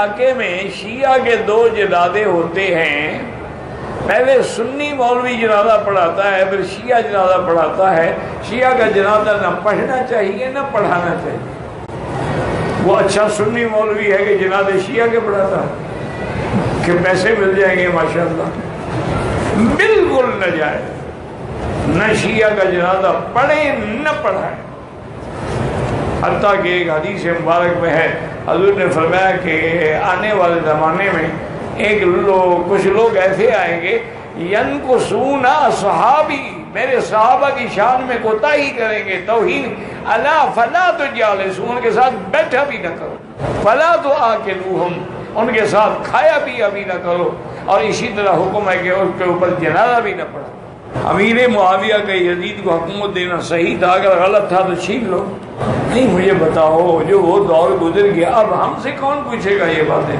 علاقے میں شیعہ کے 2 جنازے ہوتے ہیں، پہلے سنی مولوی جنازہ پڑھاتا ہے، پھر شیعہ جنازہ پڑھاتا ہے۔ شیعہ کا جنازہ نہ پڑھنا چاہیے نہ پڑھانا چاہیے۔ وہ اچھا سنی مولوی ہے کہ جنازے شیعہ کے پڑھاتا ہے کہ پیسے مل جائیں گے ماشاءاللہ، بالکل ناجائز۔ نہ شیعہ کا جنازہ پڑھیں نہ پڑھائیں۔ حتیٰ کہ ایک حدیث مبارک میں ہے، حضور نے فرمایا کہ آنے والے زمانے میں کچھ لوگ ایسے آئیں گے ینقصون اصحابی، میرے صحابہ کی شان میں کوتاہی کریں گے، توہین، الا فلا تجالسوا، ان کے ساتھ بیٹھا بھی نہ کرو، فلا تآکلوہم، ان کے ساتھ کھایا پیا بھی نہ کرو، اور اسی طرح حکم ہے کہ اس کے اوپر جنازہ بھی نہ پڑھو۔ امیر معاویہ کا یزید کو حکومت دینا صحیح تھا؟ اگر غلط تھا تو چھین لو۔ نہیں، مجھے بتاؤ، جو وہ دور گزر گیا اب ہم سے کون پوچھے گا یہ باتیں؟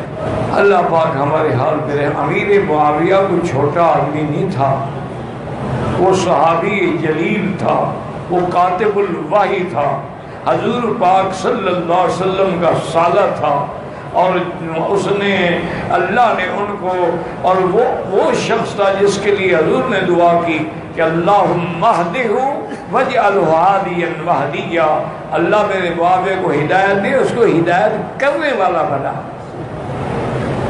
اللہ پاک ہمارے حال پہ رہے۔ امیر معاویہ کوئی چھوٹا آدمی نہیں تھا، وہ صحابی جلیل تھا، وہ کاتب الوحی تھا، حضور پاک صلی اللہ علیہ وسلم کا سالہ تھا، اور اس نے اللہ نے ان کو، اور وہ شخص تھا جس کے لیے حضور نے دعا کی کہ اللہم اہدہ واجعلہ ہادیا مہدیا، اللہ میرے معاویہ کو ہدایت دے، اس کو ہدایت کرنے والا بنا۔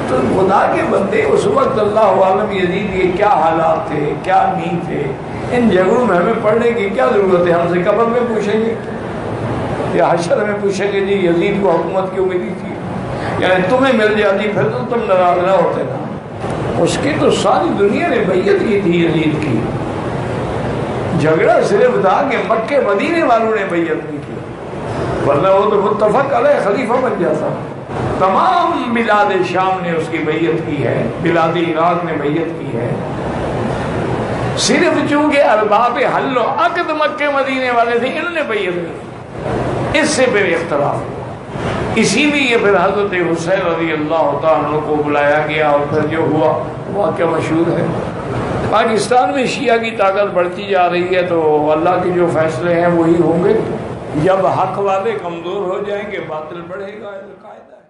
تو خدا کے بندے اس وقت اللہ عالم یزید کے کیا حالات تھے، کیا نہیں تھے، ان جگہوں میں ہمیں پڑھنے کی کیا ضرورت ہے؟ ہم سے قبر میں پوچھیں گے یا حشر میں پوچھیں گے جی یزید کو حکومت کیوں ملی تھی؟ یعنی تمہیں مل جاتی پھر تو تم ناراض نہ ہوتے نا۔ اس کی تو ساری دنیا نے بیعت کی تھی یزید کی، جھگڑا صرف تھا کہ مکے مدینے والوں نے بیعت نہیں کی، ورنہ وہ تو متفق علیہ خلیفہ بن جاتا۔ تمام بلاد شام نے اس کی بیعت کی ہے، بلاد عراق نے بیعت کی ہے، صرف چونکہ ارباب حل و عقد مکے مدینے والے تھے انہوں نے بیعت کی، اس سے پھر اختلاف۔ اسی لیے پھر حضرت حسین رضی اللہ تعالیٰ عنہ کو بلایا گیا، اور پھر جو ہوا واقعہ مشہور ہے۔ پاکستان میں شیعہ کی طاقت بڑھتی جا رہی ہے، تو اللہ کے جو فیصلے ہیں وہی ہوں گے۔ جب حق والے کمزور ہو جائیں گے باطل بڑھے گا، قاعدہ ہے۔